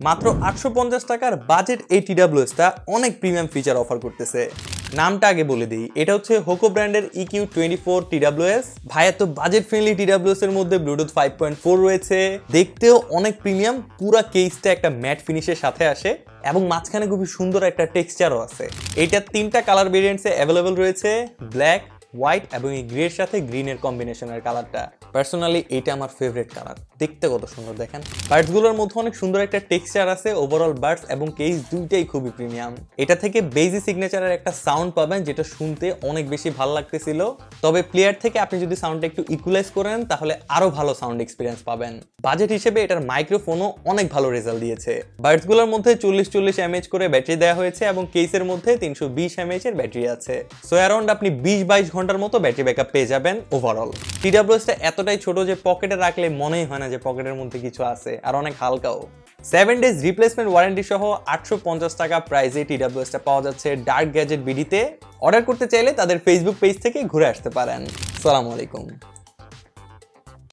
মাত্র 850 টাকার বাজেট এই TWS-টা অনেক প্রিমিয়াম ফিচার অফার করতেছে। নামটা আগে বলে দিই, এটা হচ্ছে হোকো ব্র্যান্ডের EQ24 TWS। ভাই এত বাজেট ফ্রেন্ডলি TWS এর মধ্যে ব্লুটুথ 5.4 রয়েছে, দেখতেও অনেক প্রিমিয়াম, পুরা কেসটা একটা ম্যাট ফিনিশের সাথে আসে এবং মাঝখানে খুবই সুন্দর একটা টেক্সচারও আছে। এইটার 3টা কালার ভেরিয়েন্টসে অ্যাভেলেবল রয়েছে, ব্ল্যাক, হোয়াইট এবং এই গ্রের সাথে গ্রিনের কম্বিনেশনের কালারটা। পার্সোনালি এইটা আমার ফেভারিট কালার, দেখতে কত সুন্দর দেখেন। বার্ডসগুলোর মধ্যে অনেক সুন্দর একটা টেক্সচার আছে, ওভারঅল বার্ডস এবং কেস দুইটাই খুবই প্রিমিয়াম। এটা থেকে বেজি সিগনেচারের একটা সাউন্ড পাবেন যেটা শুনতে অনেক বেশি ভালো লাগতেছিল, তবে প্লেয়ার থেকে আপনি যদি সাউন্ডটা একটু ইকুয়ালাইজ করেন তাহলে আরো ভালো সাউন্ড এক্সপিরিয়েন্স পাবেন। বাজেট হিসেবে এটার মাইক্রোফোনও অনেক ভালো রেজাল্ট দিয়েছে। বার্ডসগুলোর মধ্যে 40 mAh করে ব্যাটারি দেওয়া হয়েছে এবং কেসের মধ্যে 320 mAh এর ব্যাটারি আছে। সো অ্যারাউন্ড আপনি 20-22 ঘন্টার মতো ব্যাটারি ব্যাকআপ পেয়ে যাবেন ওভারঅল। TWS-টা এতটাই ছোট যে পকেটে রাখলে মনেই হয় না যে পকেটের মধ্যে কিছু আছে, আর অনেক হালকাও। 7 days রিপ্লেসমেন্ট ওয়ারেন্টি সহ 850 টাকা প্রাইসে TWS-টা পাওয়া যাচ্ছে ডার্ক গ্যাজেট বিডিতে। অর্ডার করতে চাইলে তাদের ফেসবুক পেজ থেকে ঘুরে আসতে পারেন। আসসালামু আলাইকুম।